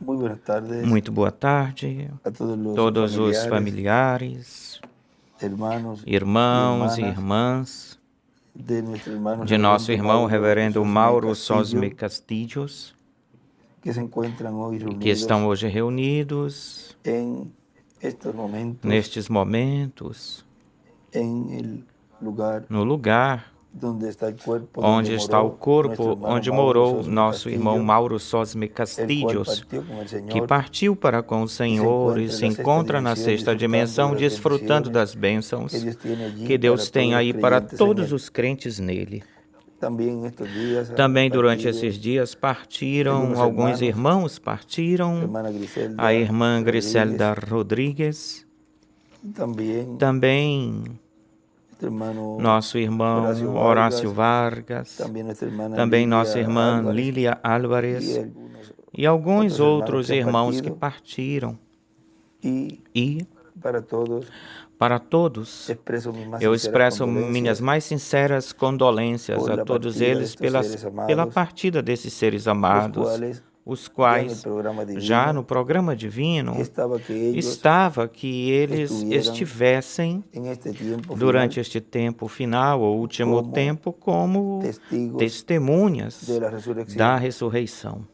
Muy buenas tardes Muito boa tarde a todos todos los os familiares, hermanos y irmãos e hermanas irmãs de nuestro hermano de nosso reverendo irmão Mauro Reverendo Sosme Mauro Sosme Castillo, Castilhos, que se encuentran hoy que estão reunidos hoje reunidos en estos momentos nestes momentos en el lugar no lugar donde está el cuerpo donde onde está o moró nuestro corpo hermano onde Mauro morou Sosme nosso irmão Castillo, Mauro Sosme el cual Castilhos, partió con el que Señor partiu para com o y se Senhor e encuentra en se la sexta encontra na dimensión sexta disfrutando de dimensão, las desfrutando bendiciones das bênçãos que que Dios Deus tiene tem allí aí para para todos los todos creyentes en Él. os crentes nele. También estos días han Também durante partido esses dias partiram, algunos alguns hermanos, irmãos partiram, hermana a Griselda irmã Rodríguez, Griselda Rodrigues, también também nuestro hermano nosso irmão Horacio Horácio Vargas, Vargas, también nuestra hermana também nossa Lilia irmã Álvarez Lília y Álvares algunos e alguns otros hermanos outros que han irmãos que partido. partiram. Y E para todos para todos, expreso mis más eu sinceras expresso minhas condolencias mais sinceras condolências por a la todos partida de eles estos seres pela amados, partida desses seres los amados, cuales os ya en el quais, programa já no divino programa divino, estaba que ellos estava que eles estuvieran estivessem en este tiempo durante final este tempo final, ou último como tempo, como testigos de testemunhas la da resurrección. ressurreição.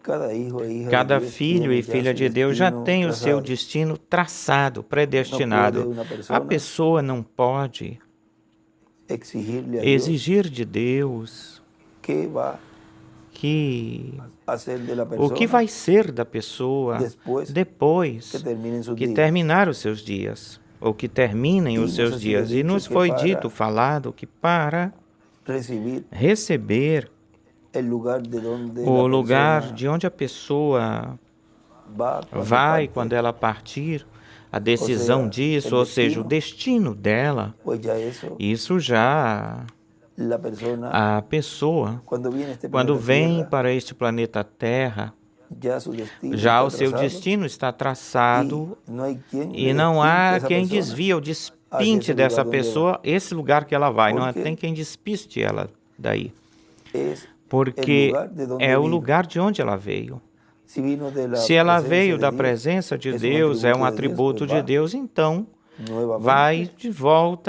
Cada hijo e hija de Cada Dios filho tiene e ya filha su de Deus já destino tem o seu trazado. destino traçado, No puede predestinado. una A persona pessoa não pode exigirle a Dios exigir de Deus qué va que a hacer de la o que persona vai ser da pessoa después que depois terminen sus que días. terminar os seus dias, ou que terminem os Y nos seus ha sido dias. E dicho nos que foi para dito, falado, que para recibir receber el lugar de donde la o lugar persona de onde a pessoa va cuando vai quando parte, ela partir, a o decisão sea, disso, el ou seja, o destino, destino dela, pues ya eso, isso já la persona, a pessoa, cuando viene a este quando planeta vem Tierra, para este planeta Terra, ya su destino já está o seu trazado destino está y traçado no hay quien e le não despinte a há esa quem persona desvie ou hacia despinte ese lugar dessa donde va, pessoa esse lugar que ela vai. Não tem porque quem despiste ela daí, es el porque lugar de donde é o vino. lugar de onde ela veio. Si vino de la Se ela presencia veio de da Dios, presença de es un Deus, é um atributo de Dios, pues atributo de va Deus, então vai nuevamente de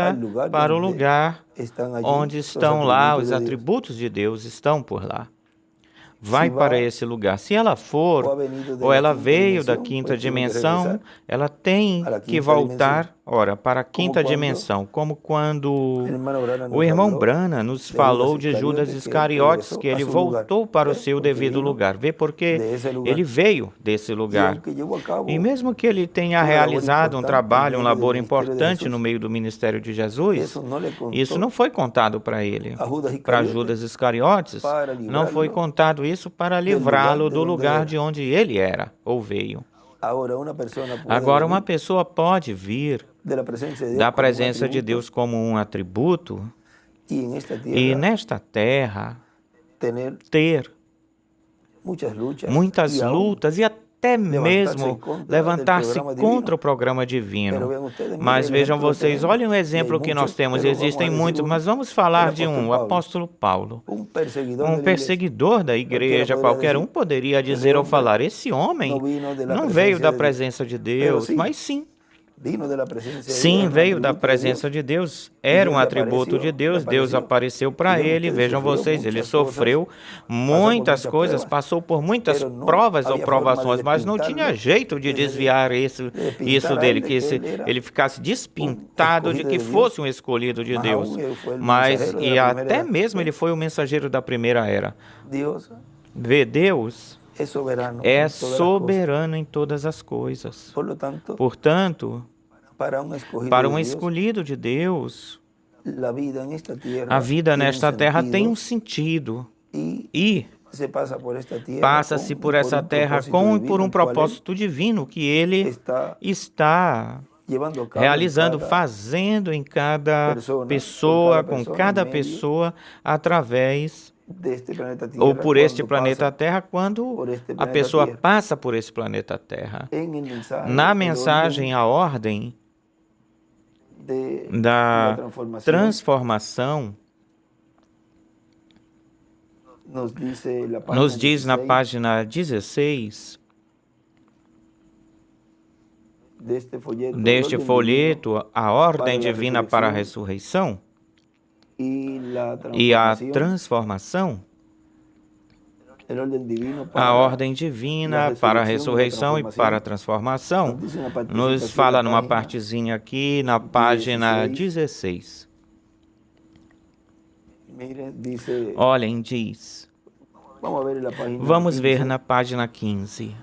al volta lugar para o donde lugar están allí onde los estão lá, atributos os de Dios. atributos de Deus estão por lá. Si Vai para va esse lugar. Se ela o for, ha venido de ou la ela quinta veio da dimensión, quinta pues tiene que dimensão, regresar ela tem a la que quinta dimensión. voltar, ora, para a Como quinta cuando dimensão, como quando el hermano Brana o nos irmão habló Brana nos de Judas falou de Judas Iscariote, que él Iscariotes, regresó que a ele su lugar. voltou para o ¿Ve? seu Porque devido vino lugar. Vê porque de ese lugar. ele veio desse Y lugar. aunque llevó a E cabo mesmo que ele tenha una labor realizado um importante en trabalho, um medio del labor ministerio de importante no Jesús, meio do ministério de Jesus, eso no le isso contó não foi contado para ele. a Judas Para Iscariote Judas Iscariotes, para não foi librarlo contado isso para del lugar livrá-lo de do donde lugar era. de onde ele era ou veio. Ahora una persona puede Agora, uma venir pessoa pode vir de la presencia de Dios da como un presença de atributo Deus como um atributo y en esta e tierra nesta terra tener ter muchas luchas muitas y aún lutas e até levantarse en mesmo contra del levantar-se programa contra divino. o programa Pero divino. vean ustedes, mire Mas el vejam ejemplo que vocês, tenemos. olhem o Y hay exemplo que nós muchos, temos. pero vamos a Existem decir muitos, uno. mas vamos El falar de apóstol um, o Pablo, apóstolo Paulo. un perseguidor Um de la iglesia. perseguidor da Cualquiera igreja, podría qualquer um decir, poderia ese dizer ou hombre falar: esse no homem vino de la não veio presencia da de Dios. presença de Pero Deus. sí, Mas sim, vino de la presencia de Dios, sim, era un veio da atributo de presença Dios. de Deus. Y Era Dios um atributo de le Deus. Deus apareció. apareceu Y para ven ele. ustedes, Vejam sufrió vocês, ele muchas cosas, sofreu pasó por muitas muchas coisas, pruebas, passou por muitas pero no provas ou había forma de provações, mas não tinha despintarlo, jeito de desviar isso despintar a dele, él de que que él era ele ficasse un despintado de escogido que de Dios. fosse um escolhido de Más Deus. aún, él fue el Mas, mensajero de e la primera até edad. mesmo ele foi o mensageiro da primeira era. Dios Vê, Deus es soberano é en todas las cosas. soberano em todas as coisas. Por lo tanto, Portanto, para un escogido para de um Dios, escolhido de Deus, la vida en esta tierra a vida tiene un nesta terra tem um sentido sentido y e se pasa por esta tierra passa-se con, por y essa un terra propósito com e divino, por um el cual él propósito divino que ele está está llevando a cabo realizando, en cada fazendo em cada persona, pessoa, por com cada cada persona, en medio pessoa, através de este planeta ou Tierra, por este cuando planeta pasa Terra, quando por este a planeta pessoa Tierra. passa por esse planeta Terra. En el mensaje, Na el mensagem, orden a ordem de la da transformación transformação nos diz na página 16 deste folheto a ordem divina para a ressurreição e a transformação. A ordem divina para a ressurreição e para a transformação nos fala numa partezinha aqui na página 16. Olhem, diz. Vamos ver na página 15.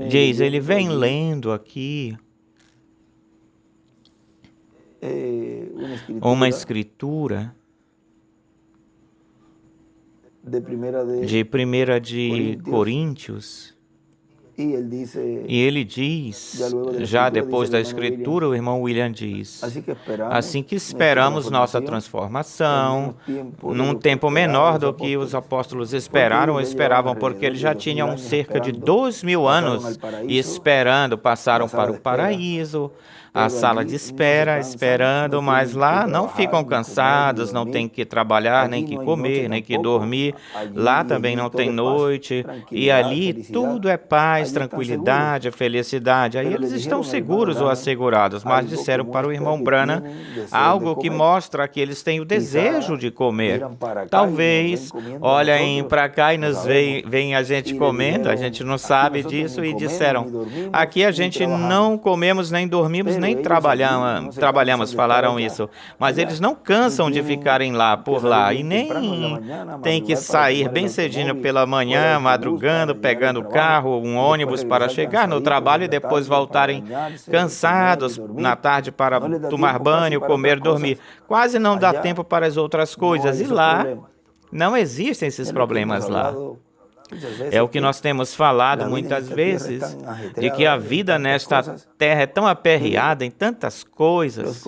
Diz, ele vem lendo aqui uma escritura de 1 de Coríntios, e ele diz, já depois da escritura, o irmão William diz, assim que esperamos nossa transformação, num tempo menor do que os apóstolos esperavam, porque eles já tinham cerca de 2.000 anos esperando, passaram para o paraíso, a sala de espera, esperando, mas lá não ficam cansados, não tem que trabalhar, nem que comer, nem que dormir. Lá também não tem noite, e ali tudo é paz, tranquilidade, felicidade. Aí eles estão seguros ou assegurados, mas disseram para o irmão Branham algo que mostra que eles têm o desejo de comer. Talvez olhem para cá e nos veem a gente comendo, a gente não sabe disso, e disseram, aqui a gente não comemos nem dormimos, nem trabalhamos, falaram isso. Mas eles não cansam de ficarem lá, por lá, e nem tem que sair bem cedinho pela manhã, madrugando, pegando o carro, um ônibus para chegar no trabalho e depois voltarem cansados na tarde para tomar banho, comer, dormir. Quase não dá tempo para as outras coisas. E lá, não existem esses problemas lá. É o que nós temos falado muitas vezes, de que a vida nesta terra é tão aperreada em tantas coisas,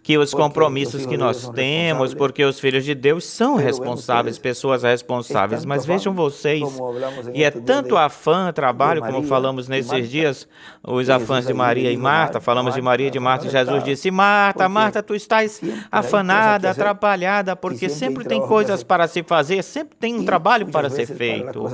que os compromissos que nós temos, porque os filhos de Deus são responsáveis, pessoas responsáveis, mas vejam vocês, e é tanto afã, trabalho, como falamos nesses dias, os afãs de Maria e Marta, falamos de Maria e de Marta, e Jesus disse, Marta, Marta, tu estás afanada, atrapalhada, porque sempre tem coisas para se fazer, sempre tem um trabalho para ser feito.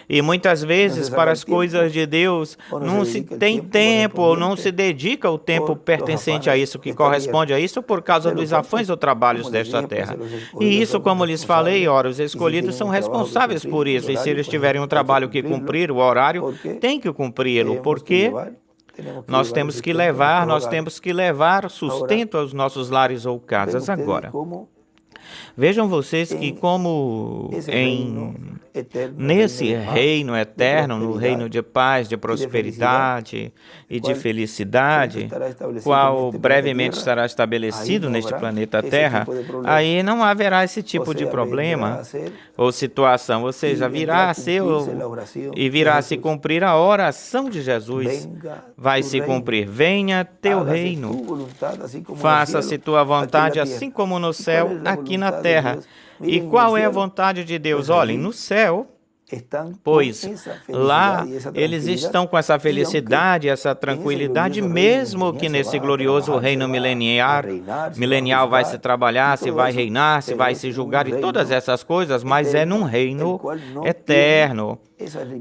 E muitas vezes para as coisas de Deus não se tem tempo, ou não se dedica o tempo pertencente a isso, que corresponde a isso, por causa dos afãs ou trabalhos desta terra. E isso, como lhes falei, ora, os escolhidos são responsáveis por isso, e se eles tiverem um trabalho que cumprir, o horário, tem que cumpri-lo, porque nós temos que levar sustento aos nossos lares ou casas agora. Vejam vocês que como nesse reino eterno, no reino de paz, de prosperidade e de felicidade, qual brevemente estará estabelecido neste planeta Terra, aí não haverá esse tipo de problema ou situação, ou seja, virá a ser e virá a se cumprir a oração de Jesus, vai se cumprir, venha teu reino, faça-se tua vontade assim como no céu, aqui na terra. E qual é a vontade de Deus? Olhem, no céu, pois lá eles estão com essa felicidade, essa tranquilidade, mesmo que nesse glorioso reino milenial vai se trabalhar, se vai reinar, se vai se julgar e todas essas coisas, mas é num reino eterno,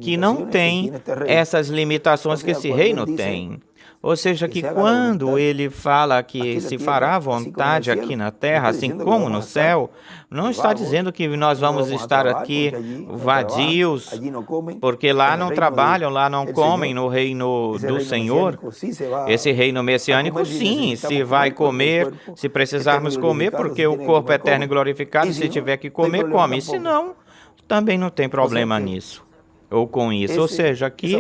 que não tem essas limitações que esse reino tem. Ou seja, que quando ele fala que se fará vontade aqui na terra, assim como no céu, não está dizendo que nós vamos estar aqui vadios, porque lá não trabalham, lá não comem no reino do Senhor. Esse reino messiânico, sim, se vai comer, se precisarmos comer, porque o corpo é eterno e glorificado, se tiver que comer, come. Se não, também não tem problema nisso. Ou com isso, ou seja, aqui,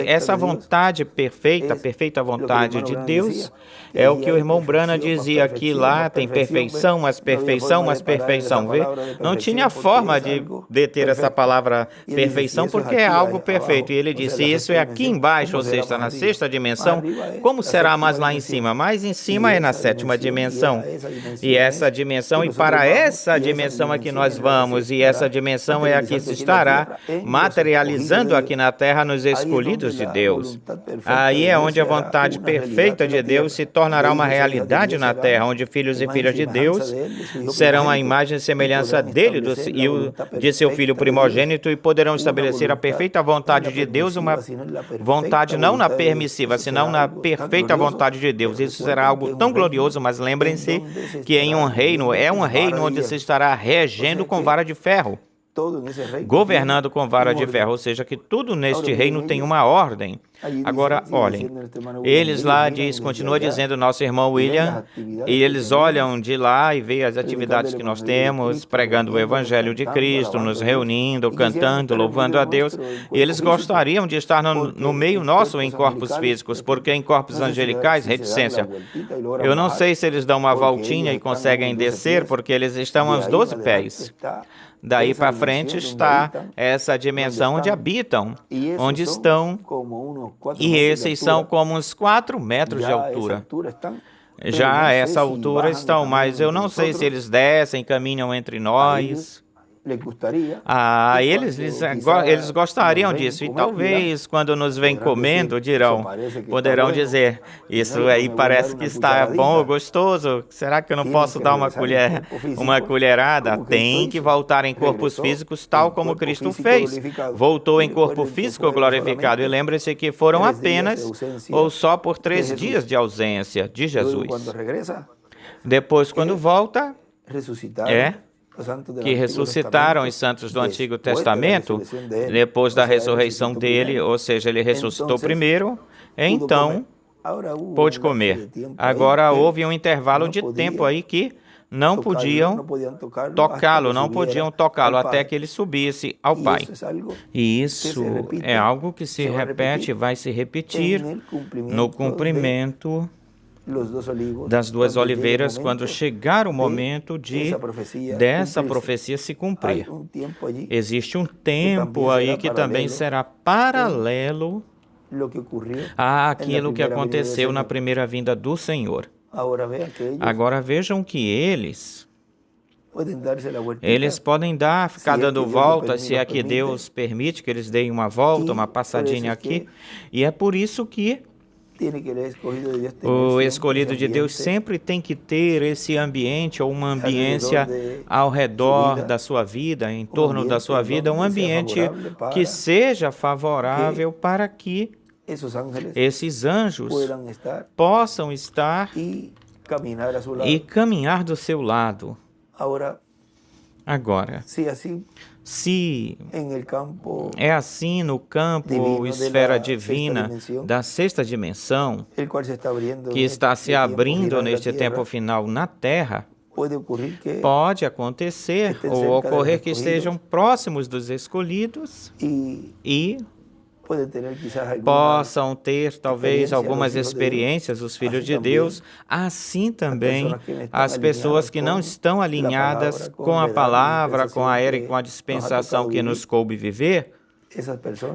essa vontade perfeita, perfeita vontade de Deus, é o que o irmão Branham dizia aqui, lá tem perfeição, mas perfeição, mas perfeição, vê? Não tinha forma de ter essa palavra perfeição, porque é algo perfeito, e ele disse, isso é aqui embaixo, ou seja, na sexta dimensão, como será mais lá em cima? Mais em cima é na sétima dimensão, e essa dimensão, e para essa dimensão é que nós vamos, e essa dimensão é a que se estará materializando aqui na terra nos escolhidos de Deus. Aí é onde a vontade perfeita de Deus se tornará uma realidade na terra, onde filhos e filhas de Deus serão a imagem e semelhança dele e de seu Filho primogênito e poderão estabelecer a perfeita vontade de Deus, uma vontade não na permissiva, senão na perfeita vontade de Deus. Isso será algo tão glorioso, mas lembrem-se que em um reino, é um reino onde se estará regendo com vara de ferro, governando com vara de ferro, ou seja, que tudo neste reino tem uma ordem. Agora, olhem, eles lá continua dizendo, nosso irmão William, e eles olham de lá e veem as atividades que nós temos, pregando o Evangelho de Cristo, nos reunindo, cantando, louvando a Deus, e eles gostariam de estar no meio nosso em corpos físicos, porque em corpos angelicais, reticência. Eu não sei se eles dão uma voltinha e conseguem descer, porque eles estão aos 12 pés. Daí para frente está essa dimensão onde habitam, onde estão, e esses são como uns 4 metros de altura. Já a essa altura estão, mas eu não sei se eles descem, caminham entre nós. Eles gostariam disso, e talvez quando nos vêm comendo poderão dizer, isso aí parece que está bom, gostoso, será que eu não posso dar uma colherada? Tem que voltar em corpos físicos tal como Cristo fez, voltou em corpo físico glorificado, e lembre-se que foram apenas ou só por 3 dias de ausência de Jesus. Depois, quando volta, que ressuscitaram os santos do Antigo Testamento, depois da ressurreição dele, ou seja, ele ressuscitou primeiro, então pôde comer. Agora houve um intervalo de tempo aí que não podiam tocá-lo até que ele subisse ao Pai. E isso é algo que se repete, vai se repetir no cumprimento das 2 oliveiras, quando chegar o momento dessa profecia se cumprir. Existe um tempo aí que também será paralelo àquilo que aconteceu na primeira vinda do Senhor. Agora vejam que eles podem ficar dando voltas, se é que Deus permite que eles deem uma volta, uma passadinha aqui, e é por isso que o escolhido de Deus sempre tem que ter esse ambiente ou uma ambiência ao redor da sua vida, em torno da sua vida, um ambiente que seja favorável para que esses anjos possam estar e caminhar do seu lado. Agora, se é assim no campo ou esfera divina da 6ª dimensão, que está se abrindo neste tempo final na Terra, pode acontecer ou ocorrer que estejam próximos dos escolhidos e possam ter talvez algumas experiências, os filhos de Deus, assim também as pessoas que não estão alinhadas com a palavra, com a era e com a dispensação que nos coube viver.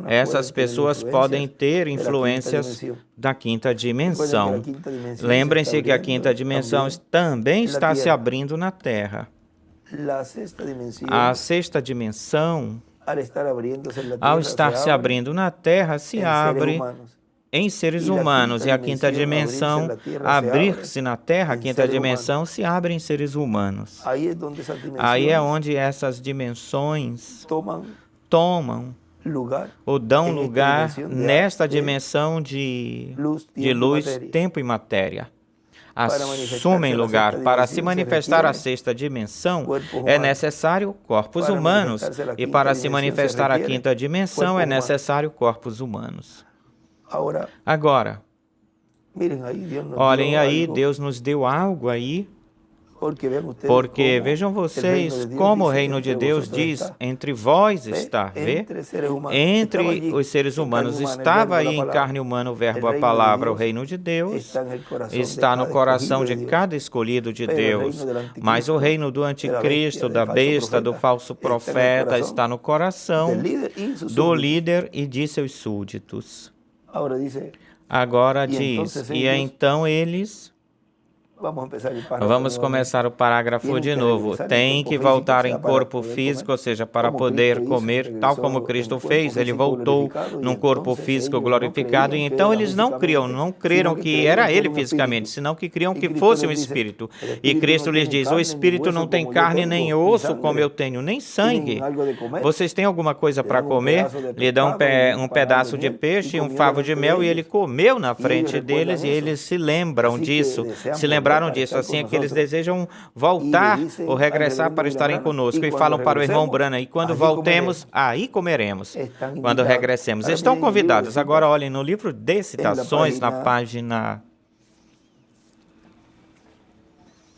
Essas pessoas podem ter influências da 5ª dimensão. Lembrem-se que a 5ª dimensão também está se abrindo na Terra. A 6ª dimensão, ao estar se abrindo na Terra, se abre em seres humanos, e a 5ª dimensão, abrir-se na Terra, a 5ª dimensão se abre em seres humanos. Aí é onde essas dimensões tomam ou dão lugar nesta dimensão de luz, tempo e matéria. Assumem lugar. Para se manifestar a 6ª dimensão, é necessário corpos humanos, e para se manifestar a 5ª dimensão, é necessário corpos humanos. Agora, olhem aí, Deus nos deu algo aí, porque vejam vocês como o reino de Deus diz, entre vós está, entre os seres humanos, estava aí em carne humana o verbo, a palavra, o reino de Deus, está no coração de cada escolhido de Deus, mas o reino do anticristo, da besta, do falso profeta, está no coração do líder e de seus súditos. Agora diz, e então eles Vamos começar o parágrafo de novo. Tem que voltar em corpo físico, ou seja, para poder comer, tal como Cristo fez. Ele voltou num corpo físico glorificado, e então eles não creram que era ele fisicamente, senão que criam que fosse um espírito. E Cristo lhes diz: o espírito não tem carne nem osso como eu tenho, nem sangue. Vocês têm alguma coisa para comer? Lhe dão um pedaço de peixe e um favo de mel, e ele comeu na frente deles, e eles se lembraram disso. Assim é que eles desejam voltar ou regressar para estarem conosco, e falam para o irmão Branham: e quando voltemos, aí comeremos, quando regressemos. Estão convidados. Agora olhem no livro de citações, na página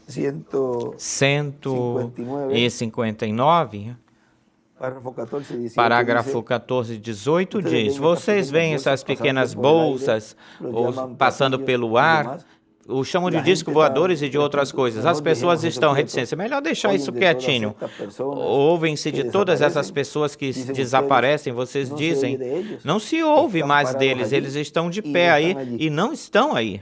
159, parágrafo 14, 18, diz: vocês veem essas pequenas bolsas passando pelo ar, o chamam de discos voadores e de outras coisas. As pessoas estão reticentes. É melhor deixar isso quietinho. Ouvem-se de todas essas pessoas que desaparecem. Vocês dizem, não se ouve mais deles. Eles estão de pé aí e não estão aí.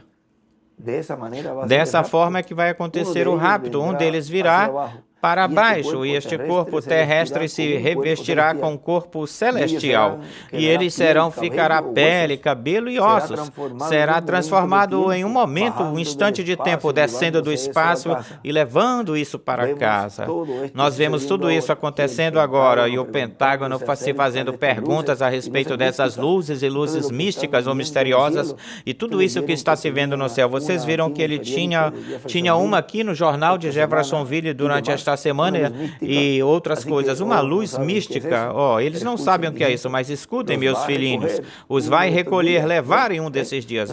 Dessa forma é que vai acontecer o rapto. Um deles virá para baixo, e este corpo terrestre se revestirá com um corpo celestial, e eles ficará pele, cabelo e ossos. Será transformado em um momento, um instante de tempo, descendo do espaço e levando isso para casa. Nós vemos tudo isso acontecendo agora, e o Pentágono se fazendo perguntas a respeito dessas luzes e luzes místicas ou misteriosas, e tudo isso que está se vendo no céu. Vocês viram que ele tinha uma aqui no jornal de Jeffersonville durante esta semana, e outras coisas, uma luz mística. Eles não sabem o que é isso, mas escutem, meus filhinhos, os vai recolher, levar em um desses dias.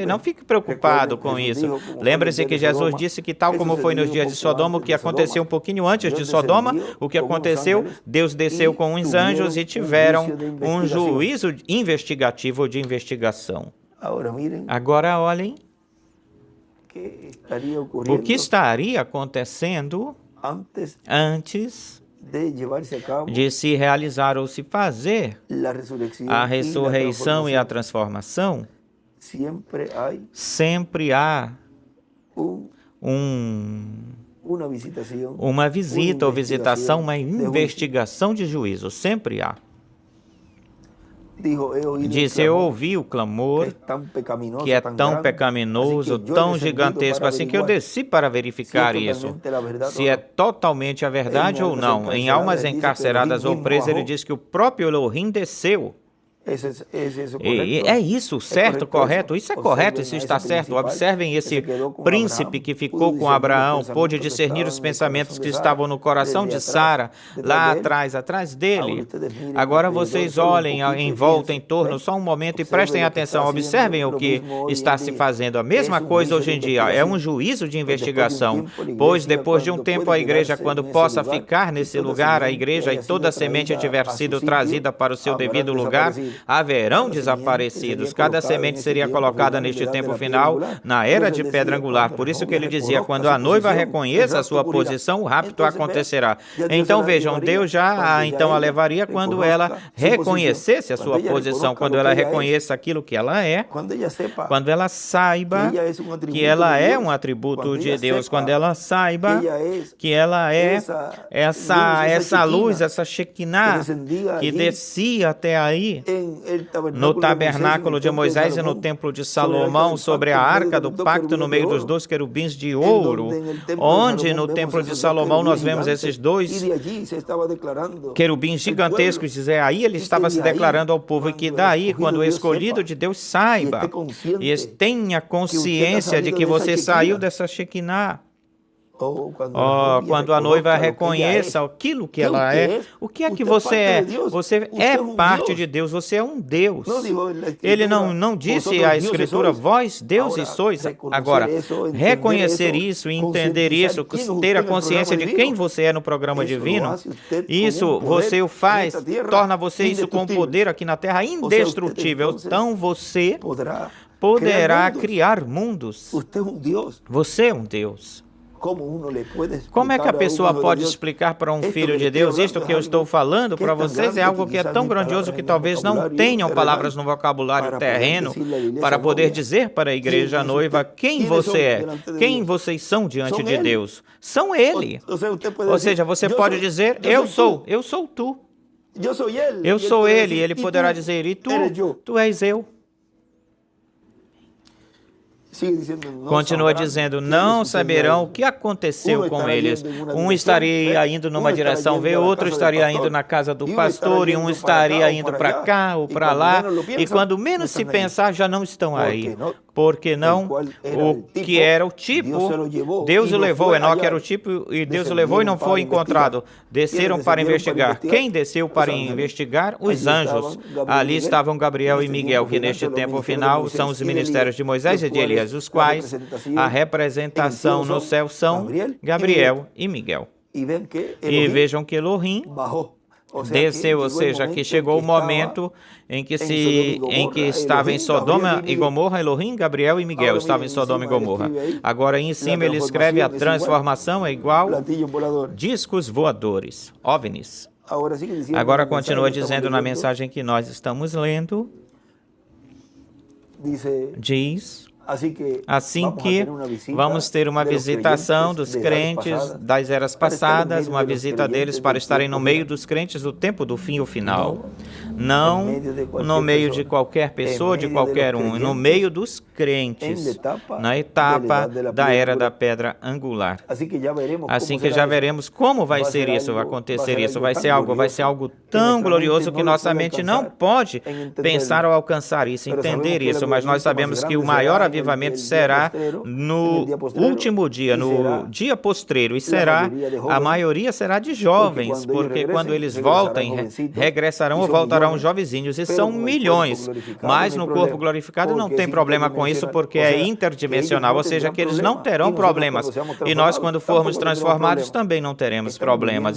Não fique preocupado com isso. Lembre-se que Jesus disse que, tal como foi nos dias de Sodoma, o que aconteceu um pouquinho antes de Sodoma, o que aconteceu, Deus desceu com uns anjos e tiveram um juízo investigativo de investigação. Agora olhem o que estaria acontecendo antes de se realizar ou se fazer a ressurreição e a transformação. Sempre há uma visita ou visitação, uma investigação de juízo. Sempre há. Disse: eu ouvi o clamor que é tão pecaminoso, tão gigantesco, assim que eu desci para verificar isso, se é totalmente a verdade ou não. Em almas encarceradas ou presas, ele diz que o próprio Elohim desceu. E é isso, certo, correto? Isso é correto, isso está certo. Observem esse príncipe que ficou com Abraão, pôde discernir os pensamentos que estavam no coração de Sara, lá atrás dele. Agora vocês olhem em volta, em torno, só um momento, e prestem atenção. Observem o que está se fazendo. A mesma coisa hoje em dia, é um juízo de investigação, pois depois de um tempo a igreja, quando possa ficar nesse lugar, a igreja e toda a semente tiver sido trazida para o seu devido lugar, haverão desaparecidos. Cada semente seria colocada neste tempo final, na era de pedra angular. Por isso que ele dizia: quando a noiva reconheça a sua posição, o rapto acontecerá. Então vejam, Deus já a levaria quando ela reconhecesse a sua posição, quando ela reconheça aquilo que ela é, quando ela saiba que ela é um atributo de Deus, quando ela saiba que ela é essa luz, essa Shekinah que descia até aí no tabernáculo de Moisés e no templo de Salomão, sobre a arca do pacto no meio dos dois querubins de ouro, onde no templo de Salomão nós vemos esses dois querubins gigantescos. Aí ele estava se declarando ao povo, e que daí, quando o escolhido de Deus saiba e tenha consciência de que você saiu dessa Shekinah, quando a noiva reconheça aquilo que ela é, o que é que você é? Você é parte de Deus, você é um Deus. Ele não disse a Escritura: vós, deuses, sois. Agora, reconhecer isso, entender isso, ter a consciência de quem você é no programa divino, isso você o faz, torna você isso com poder aqui na terra indestrutível. Então você poderá criar mundos. Você é um Deus. Como é que a pessoa pode explicar para um filho de Deus isto que eu estou falando para vocês? É algo que é tão grandioso que talvez não tenham palavras no vocabulário terreno para poder dizer para a igreja noiva quem você é, quem vocês são diante de Deus. São Ele. Ou seja, você pode dizer, eu sou tu. Eu sou Ele, e Ele poderá dizer, e tu és eu. Continua dizendo, não saberão o que aconteceu com eles. Um estaria indo numa direção, outro estaria indo na casa do pastor, e um estaria indo para cá ou para lá, e quando menos se pensar, já não estão aí. Porque não, o que era o tipo, Deus o levou, Enoque era o tipo, e Deus o levou e não foi encontrado. Desceram para investigar. Quem desceu para investigar? Os anjos. Ali estavam Gabriel e Miguel, que neste tempo final são os ministérios de Moisés e de Elias, os quais a representação no céu são Gabriel e Miguel. E vejam que Elohim desceu, ou seja, que chegou o momento em que estava em Sodoma e Gomorra, Elohim, Gabriel e Miguel estavam em Sodoma e Gomorra. Agora, em cima, ele escreve a transformação é igual discos voadores, OVNIs. Agora, continua dizendo na mensagem que nós estamos lendo, diz... Assim que vamos ter uma visitação dos crentes das eras passadas, uma visita deles para estarem no meio dos crentes do tempo do fim e o final. Não no meio de qualquer pessoa, de qualquer um, no meio dos crentes, na etapa da era da pedra angular. Assim que já veremos como vai ser isso, vai acontecer isso, vai ser algo tão glorioso que nossa mente não pode pensar ou alcançar isso, entender isso, mas nós sabemos que o maior avivamento será no último dia, no dia postreiro, e a maioria será de jovens, porque quando eles voltem, regressarão ou voltarão jovenzinhos, e são milhões, mas no corpo glorificado não tem problema com isso, porque é interdimensional, ou seja, que eles não terão problemas, e nós quando formos transformados também não teremos problemas.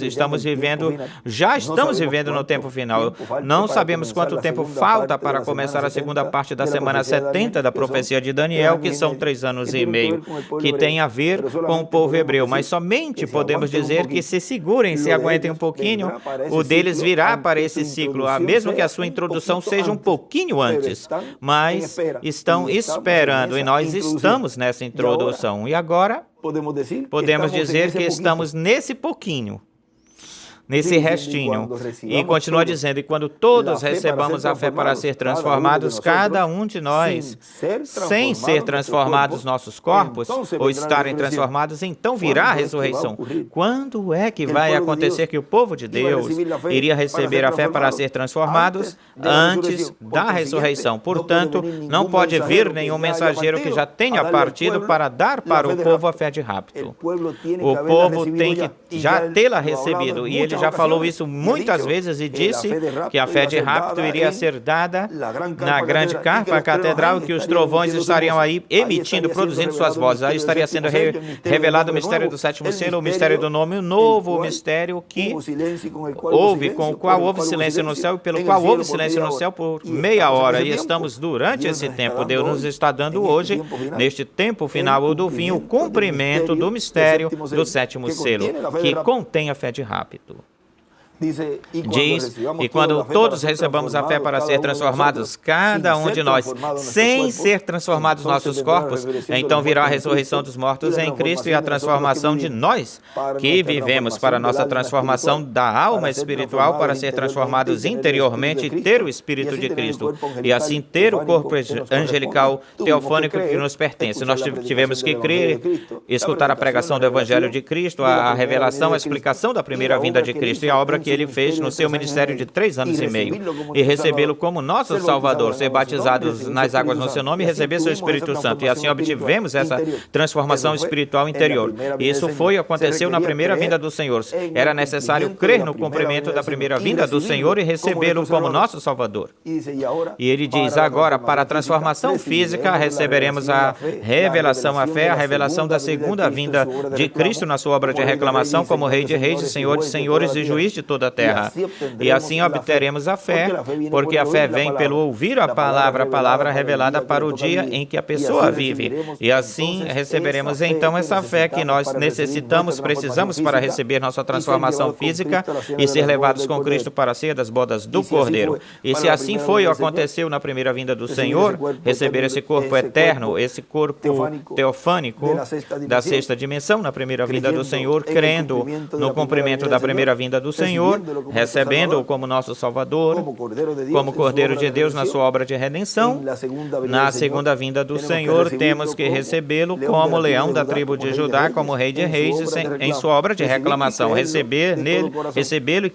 Já estamos vivendo no tempo final, não sabemos quanto tempo falta para começar a segunda parte da semana 70 da profecia de Daniel, que são 3 anos e meio, que tem a ver com o povo hebreu, mas somente podemos dizer que se segurem, se aguentem um pouquinho, o deles virá para esse ciclo, mesmo que a sua introdução seja um pouquinho antes, mas estão esperando, e nós estamos nessa introdução, e agora podemos dizer que estamos nesse pouquinho, nesse restinho. E continua dizendo, e quando todos recebamos a fé para ser transformados, cada um de nós, sem ser transformados nossos corpos, ou estarem transformados, então virá a ressurreição. Quando é que vai acontecer que o povo de Deus iria receber a fé para ser transformados? Antes da ressurreição. Portanto, não pode vir nenhum mensageiro que já tenha partido para dar para o povo a fé de rapto. O povo tem que já tê-la recebido, e ele já falou isso muitas vezes e disse que a fé de rapto iria ser dada na grande carpa catedral, que os trovões estariam aí emitindo, produzindo suas vozes. Aí estaria sendo revelado o mistério do sétimo selo, o mistério do nome, o novo mistério que com o qual houve silêncio no céu, e pelo qual houve silêncio no céu por meia hora. E estamos durante esse tempo. Deus nos está dando hoje, neste tempo final ou do fim, o cumprimento do mistério do sétimo selo, que contém a fé de rapto. Diz, e quando todos recebamos a fé para ser transformados, cada um de nós, sem ser transformados nossos corpos, então virá a ressurreição dos mortos em Cristo e a transformação de nós, que vivemos para a nossa transformação da alma espiritual, para ser transformados interiormente e ter o Espírito de Cristo, e assim ter o corpo angelical teofônico que nos pertence. Nós tivemos que crer, escutar a pregação do Evangelho de Cristo, a revelação, a explicação da primeira vinda de Cristo e a obra que ele fez no seu ministério de 3 anos e meio, e recebê-lo como nosso Salvador, ser batizados nas águas no seu nome e receber seu Espírito Santo. E assim obtivemos essa transformação espiritual interior. E isso aconteceu na primeira vinda do Senhor. Era necessário crer no cumprimento da primeira vinda do Senhor e recebê-lo como nosso Salvador. E ele diz, agora, para a transformação física, receberemos a revelação, a fé, a revelação da segunda vinda de Cristo na sua obra de reclamação como Rei de Reis, Senhor de Senhores e Juiz de toda toda a terra. E assim obteremos a fé, porque a fé vem pelo ouvir a palavra revelada para o dia em que a pessoa vive. E assim receberemos então essa fé que nós necessitamos, precisamos para receber nossa transformação física e ser levados com Cristo para a ceia das bodas do Cordeiro. E se assim foi ou aconteceu na primeira vinda do Senhor, receber esse corpo eterno, esse corpo teofânico da sexta dimensão na primeira vinda do Senhor, crendo no cumprimento da primeira vinda do Senhor, recebendo-o como nosso Salvador, como Cordeiro de Deus na sua obra de redenção. Na segunda vinda do Senhor, temos que recebê-lo como leão da tribo de Judá, como Rei de Reis, em sua obra de reclamação, recebê-lo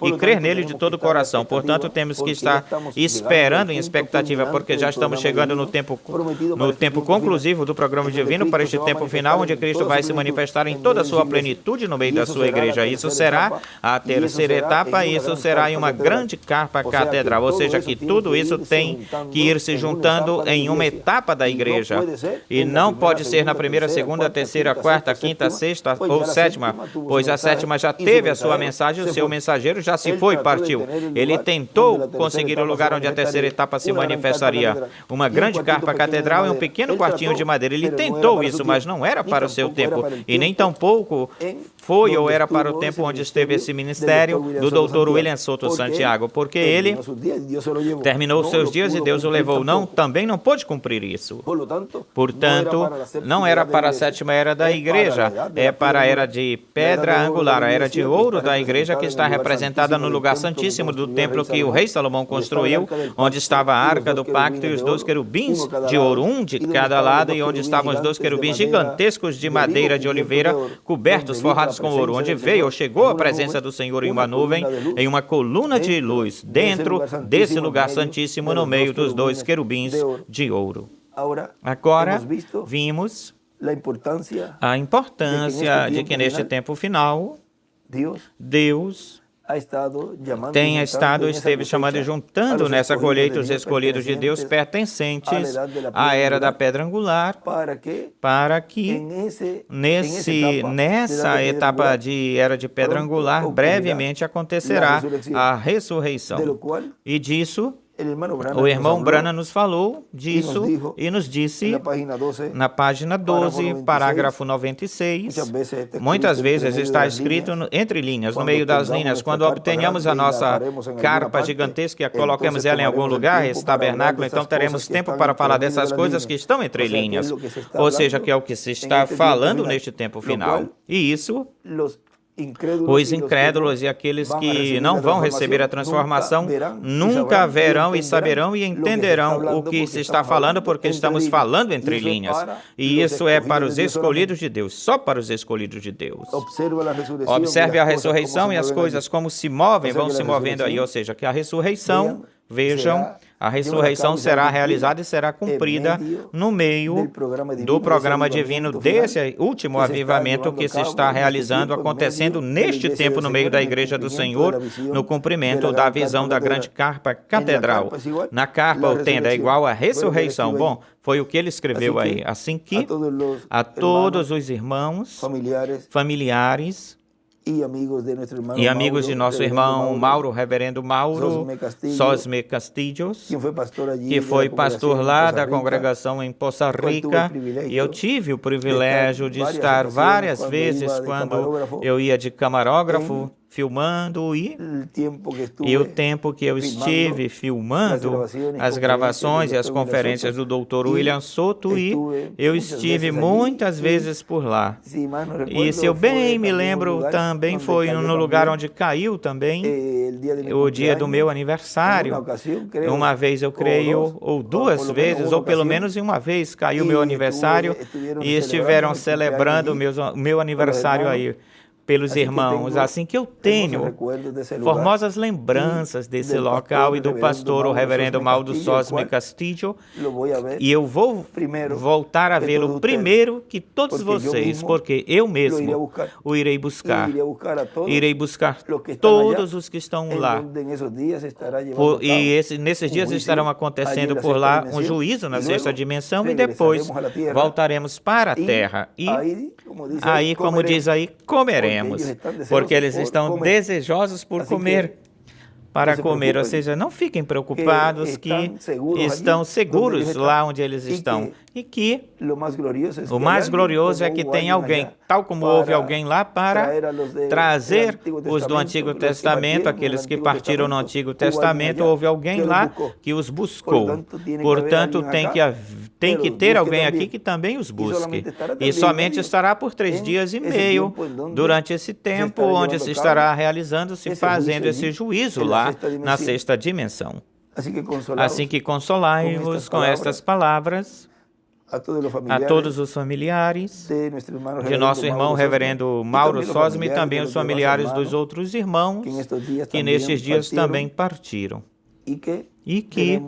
e crer nele de todo o coração. Portanto, temos que estar esperando em expectativa, porque já estamos chegando no tempo conclusivo do programa divino, para este tempo final, onde Cristo vai se manifestar em toda a sua plenitude no meio da sua igreja. Isso será a terceira etapa, e isso será em uma grande carpa catedral, ou seja, que tudo isso tem que ir se juntando em uma etapa da igreja. E não pode ser na primeira, segunda, terceira, quarta, quinta, sexta ou sétima, pois a sétima já teve a sua mensagem, o seu mensageiro já se foi, partiu. Ele tentou conseguir o lugar onde a terceira etapa se manifestaria. Uma grande carpa catedral e um pequeno quartinho de madeira. Ele tentou isso, mas não era para o seu tempo, e nem tampouco foi ou era para o tempo onde esteve esse ministério do Dr. William Souto Santiago, porque ele terminou os seus dias e Deus o levou. Também não pôde cumprir isso. Portanto, não era para a sétima era da igreja, é para a era de pedra angular, a era de ouro da igreja, que está representada no lugar santíssimo do templo que o rei Salomão construiu, onde estava a arca do pacto e os 2 querubins de ouro, um de cada lado, e onde estavam os 2 querubins gigantescos de madeira de oliveira, cobertos, forrados com ouro, onde veio ou chegou a presença do Senhor em uma nuvem, em uma coluna de luz, dentro desse lugar santíssimo, no meio dos 2 querubins de ouro. Agora, vimos a importância de que neste tempo final, Deus esteve chamando e juntando nessa colheita os escolhidos de Deus pertencentes à era da pedra angular, para que nessa etapa de era de pedra angular brevemente acontecerá a ressurreição. E disso o irmão Branham nos falou disso e nos disse na página 12, parágrafo 96, muitas vezes está escrito entre linhas, no meio das linhas, quando obtenhamos a nossa carpa gigantesca e coloquemos ela em algum lugar, esse tabernáculo, então teremos tempo para falar dessas coisas que estão entre linhas, ou seja, que é o que se está falando neste tempo final. E isso, os incrédulos e aqueles que não vão receber a transformação nunca verão e saberão e entenderão o que se está falando, porque estamos falando entre linhas. E isso é para os escolhidos de Deus, só para os escolhidos de Deus. Observe a ressurreição e as coisas como se movem, vão se movendo aí, ou seja, que a ressurreição, vejam, a ressurreição será realizada e será cumprida no meio do programa divino desse último avivamento que se está realizando, acontecendo neste tempo no meio da Igreja do Senhor, no cumprimento da visão da grande carpa catedral. Na carpa, o tenda é igual à ressurreição. Bom, foi o que ele escreveu aí. Assim que a todos os irmãos, familiares e amigos de nosso irmão Mauro, reverendo Mauro Sosme Castillos, que foi pastor lá da congregação em Poça Rica, e eu tive o privilégio de estar várias vezes quando eu ia de camarógrafo, filmando, e o tempo que eu estive filmando as gravações e as conferências do Dr. William Souto, e eu estive muitas vezes por lá. E se eu bem me lembro, também foi no lugar onde caiu também o dia do meu aniversário. Uma vez, eu creio, ou 2 vezes, ou pelo menos uma vez caiu meu aniversário, e estiveram celebrando o meu aniversário aí pelos irmãos, assim que eu tenho formosas lembranças desse local e do pastor, o reverendo Mauro Sosme Castillo, e eu vou voltar a vê-lo primeiro que todos vocês, porque eu mesmo o irei buscar todos os que estão lá, e nesses dias estarão acontecendo por lá um juízo na sexta dimensão, e depois voltaremos para a terra, e aí, como diz aí, comeremos. comemos, porque eles estão desejosos por comer, para comer, ou seja, não fiquem preocupados que estão seguros lá onde eles estão. E que o mais glorioso é que tem alguém, tal como houve alguém lá para trazer os do Antigo Testamento, aqueles que partiram no Antigo Testamento, houve alguém lá que os buscou. Portanto, tem que ter alguém aqui que também os busque. E somente estará por 3 dias e meio, durante esse tempo, onde se estará realizando-se, fazendo esse juízo lá na sexta dimensão. Assim que consolai-vos com estas palavras a todos os familiares de nosso irmão reverendo Mauro Sosme e também os familiares dos outros irmãos que nestes dias também partiram. E que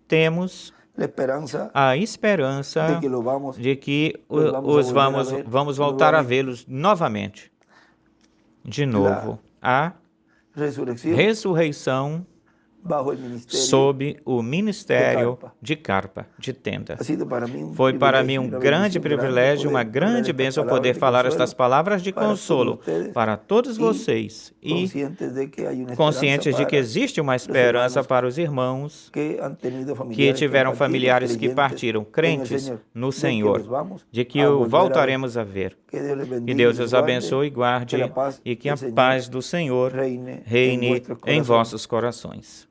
temos a esperança de que vamos voltar a vê-los novamente. De novo, a ressurreição sob o ministério de Carpa, de tenda. Foi para mim um grande privilégio, uma grande bênção poder falar estas palavras de consolo para todos vocês e conscientes de que existe uma esperança para os irmãos que tiveram familiares que partiram, crentes no Senhor, de que o voltaremos a ver. Que Deus os abençoe e guarde e que a paz do Senhor reine em vossos corações.